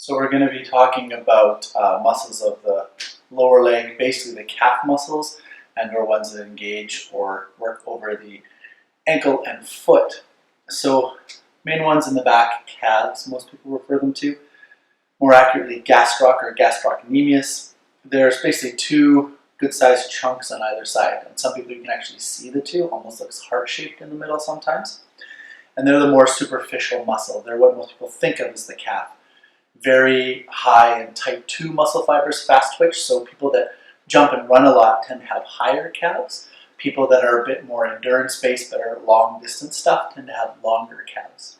So we're going to be talking about muscles of the lower leg, basically the calf muscles, and or ones that engage or work over the ankle and foot. So main ones in the back, calves, most people refer them to. More accurately, gastroc or gastrocnemius. There's basically two good-sized chunks on either side, and some people you can actually see the two, almost looks heart-shaped in the middle sometimes. And they're the more superficial muscle. They're what most people think of as the calf. Very high in type 2 muscle fibers, fast twitch, so people that jump and run a lot tend to have higher calves. People that are a bit more endurance-based, that are long distance stuff, tend to have longer calves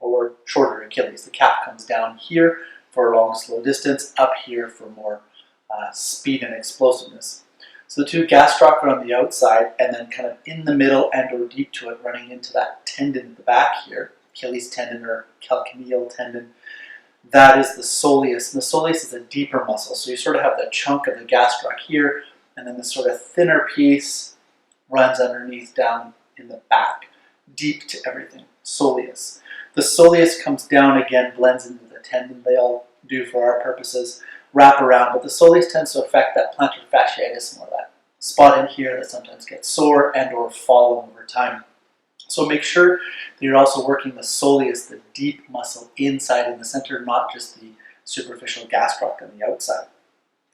or shorter Achilles. The calf comes down here for long, slow distance, up here for more speed and explosiveness. So the two gastroc are on the outside, and then kind of in the middle and or deep to it, running into that tendon at the back here, Achilles tendon or calcaneal tendon. That is the soleus, and the soleus is a deeper muscle. So you sort of have the chunk of the gastroc here, and then the sort of thinner piece runs underneath down in the back, deep to everything, soleus. The soleus comes down again, blends into the tendon, they all do for our purposes, wrap around, but the soleus tends to affect that plantar fasciitis more, that spot in here that sometimes gets sore and or fallen over time. So make sure that you're also working the soleus, the deep muscle inside in the center, not just the superficial gastroc on the outside.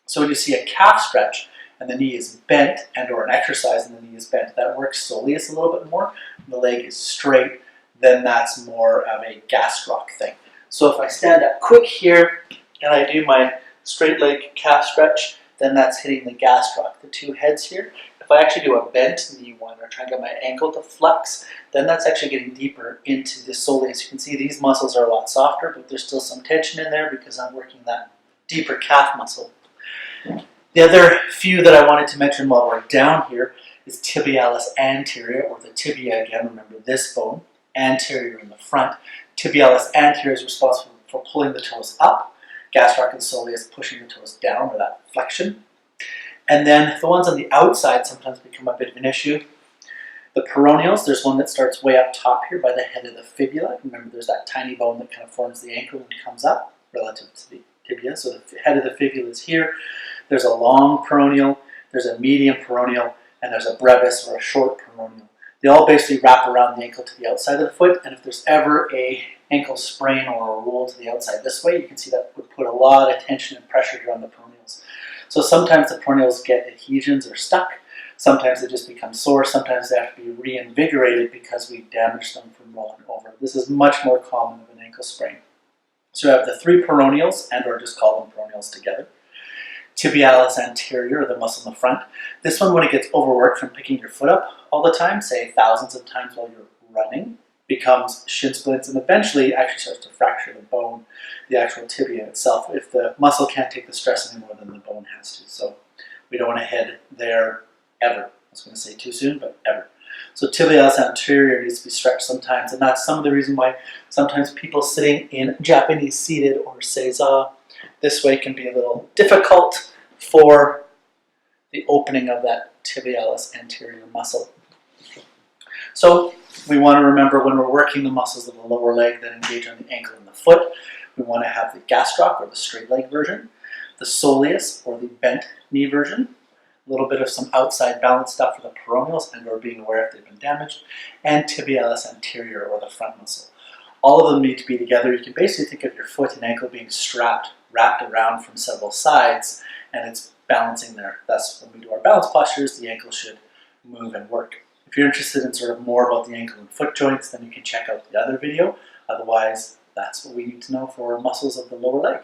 So when you see a calf stretch and the knee is bent and or an exercise and the knee is bent, that works soleus a little bit more. The leg is straight, then that's more of a gastroc thing. So if I stand up quick here and I do my straight leg calf stretch, then that's hitting the gastroc, the two heads here. If I actually do a bent knee one or try and get my ankle to flex, then that's actually getting deeper into the soleus. You can see these muscles are a lot softer, but there's still some tension in there because I'm working that deeper calf muscle. The other few that I wanted to mention while we're down here is tibialis anterior, or the tibia again, remember this bone, anterior in the front. Tibialis anterior is responsible for pulling the toes up, gastroc and soleus pushing the toes down, or that flexion. And then the ones on the outside sometimes become a bit of an issue. The peroneals, there's one that starts way up top here by the head of the fibula. Remember, there's that tiny bone that kind of forms the ankle and comes up relative to the tibia. So the head of the fibula is here. There's a long peroneal, there's a medium peroneal, and there's a brevis or a short peroneal. They all basically wrap around the ankle to the outside of the foot, and if there's ever a ankle sprain or a roll to the outside this way, you can see that would put a lot of tension and pressure here on the peroneals. So sometimes the peroneals get adhesions or stuck, sometimes they just become sore, sometimes they have to be reinvigorated because we damaged them from rolling over. This is much more common of an ankle sprain. So we have the three peroneals, and or just call them peroneals together. Tibialis anterior, or the muscle in the front. This one, when it gets overworked from picking your foot up all the time, say thousands of times while you're running, becomes shin splints and eventually actually starts to fracture the bone, the actual tibia itself. If the muscle can't take the stress anymore, then the bone has to. So we don't want to head there ever. I was going to say too soon, but ever. So tibialis anterior needs to be stretched sometimes, and that's some of the reason why sometimes people sitting in Japanese seated or seiza this way can be a little difficult for the opening of that tibialis anterior muscle. So we want to remember when we're working the muscles of the lower leg that engage on the ankle and the foot, we want to have the gastroc, or the straight leg version, the soleus, or the bent knee version, a little bit of some outside balance stuff for the peroneals and or being aware if they've been damaged, and tibialis anterior, or the front muscle. All of them need to be together. You can basically think of your foot and ankle being wrapped around from several sides, and it's balancing there. That's when we do our balance postures, the ankle should move and work. If you're interested in sort of more about the ankle and foot joints, then you can check out the other video. Otherwise, that's what we need to know for muscles of the lower leg.